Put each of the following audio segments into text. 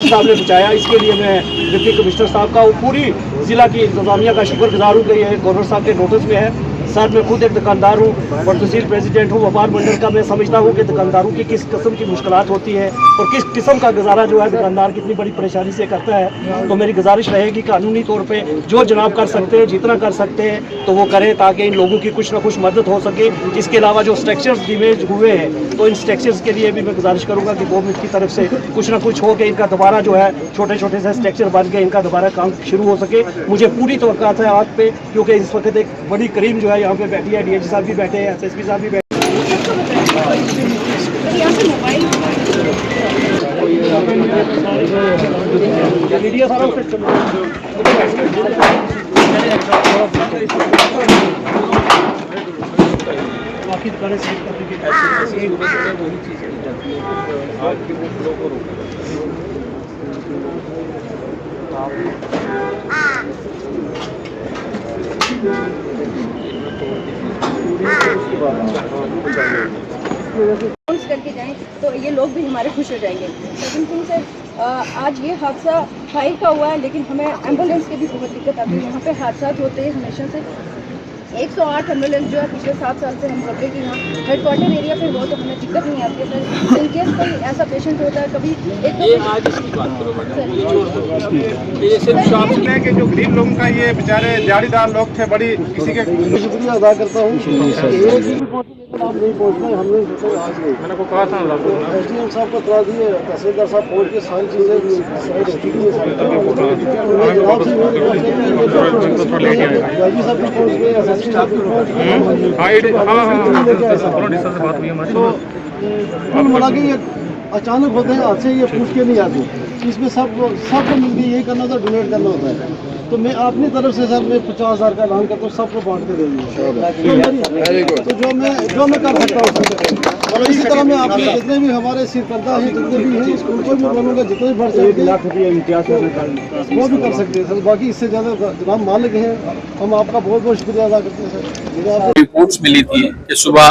साहब ने बचाया, इसके लिए मैं डिप्टी कमिश्नर साहब का और पूरी जिला की इंतजामिया का शुक्रगुजार हूँ कि ये गवर्नर साहब के नोटिस में है। सर मैं खुद एक दुकानदार हूँ और तहसील प्रेसिडेंट हूँ व्यापार मंडल का। मैं समझता हूँ कि दुकानदारों की किस किस्म की मुश्किलात होती है और किस किस्म का गुजारा जो है दुकानदार कितनी बड़ी परेशानी से करता है। तो मेरी गुजारिश रहेगी कानूनी तौर पे जो जनाब कर सकते हैं, जितना कर सकते हैं तो वो करें ताकि इन लोगों की कुछ ना कुछ मदद हो सके। इसके अलावा जो स्ट्रक्चर्स डैमेज हुए हैं तो इन स्ट्रक्चर्स के लिए भी मैं गुजारिश करूँगा कि गवर्नमेंट की तरफ से कुछ ना कुछ हो कि इनका दोबारा जो है छोटे छोटे से स्ट्रक्चर बन के इनका दोबारा काम शुरू हो सके। मुझे पूरी तवक्को है आज पे, क्योंकि इस वक्त एक बड़ी करीम जो है यहाँ पे बैठी है, डीएसपी साहब भी बैठे हैं, एसएसपी साहब भी बैठे मीडिया सारा बाकी दुकानें सेट करने की वही चीज़ आज के वो फ्लो को रोक करके जाएं तो ये लोग भी हमारे खुश हो जाएंगे। सेकंड थिंग सर, आज ये हादसा फायर का हुआ है लेकिन हमें एम्बुलेंस की भी बहुत दिक्कत आती है। यहाँ पे हादसा होते हैं हमेशा से। 108 एम्बुलेंस जो है पिछले 7 साल से हम करते कि यहाँ हेडक्वार्टर एरिया पे हो तो हमें दिक्कत नहीं आती है सर। इनकेस कोई ऐसा पेशेंट होता है कभी ये सिर्फ शॉप में के जो गरीब लोगों का ये बेचारे दिहाड़ीदार लोग थे, बड़ी किसी के शुक्रिया अदा करता हूँ। हम नहीं पहुँच पाए, हमने मैंने को कहा था एसडीएम साहब को इतला दिए, तहसीलदार साहब पहुँच के सारी चीज़ें अचानक होते हैं, हाथ से ये पूछ के नहीं आते। इसमें सबको मिलकर यही करना होता है, डोनेट करना होता है। तो मैं अपनी तरफ से सर मैं 50,000 का ऐलान करता हूँ, सबको बांट के दे दूँगा। तो जो मैं कर सकता हूँ और इसी तरह मैं आपके जितने भी हमारे सिरकर्दा हैं, जितने भी हैं, स्कूल को भी बोलूँगा जितने भी बढ़ सकते 1 लाख रुपये इम्तियाज वो भी कर सकते हैं सर। बाकी इससे ज़्यादा जनाब मालिक हैं, हम आपका बहुत बहुत शुक्रिया अदा करते हैं सर। रिपोर्ट्स मिली थी कि सुबह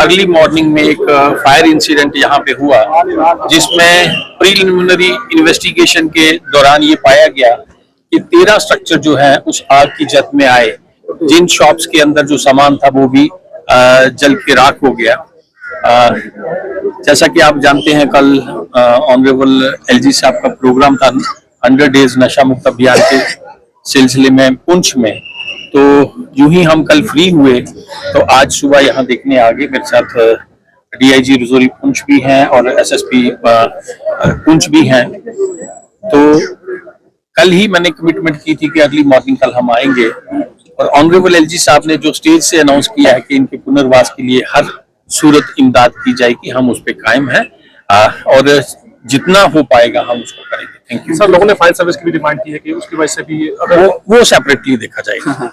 अर्ली मॉर्निंग में एक फायर इंसिडेंट यहाँ पे हुआ, जिसमें प्रीलिमिनरी इन्वेस्टिगेशन के दौरान ये पाया गया कि 13 स्ट्रक्चर जो है उस आग की जद में आए। जिन शॉप्स के अंदर जो सामान था वो भी जल के राख हो गया। जैसा कि आप जानते हैं कल ऑनरेबल एलजी साहब का प्रोग्राम था 100 डेज नशा मुक्त अभियान के सिलसिले में पुंछ में। तो यूं ही हम कल फ्री हुए तो आज सुबह यहाँ देखने आ गए। मेरे साथ डीआईजी रजौरी पुंछ भी हैं और एसएसपी पुंछ भी हैं। तो कल ही मैंने कमिटमेंट की थी कि अगली मॉर्निंग कल हम आएंगे और ऑनरेबल एलजी साहब ने जो स्टेज से अनाउंस किया है कि इनके पुनर्वास के लिए हर सूरत इमदाद की जाएगी, हम उस पर कायम हैं और जितना हो पाएगा हम उसको करेंगे। Thank you sir. लोगों ने फायर सर्विस की भी डिमांड की है कि उसकी वजह से भी वो सेपरेटली देखा जाएगा।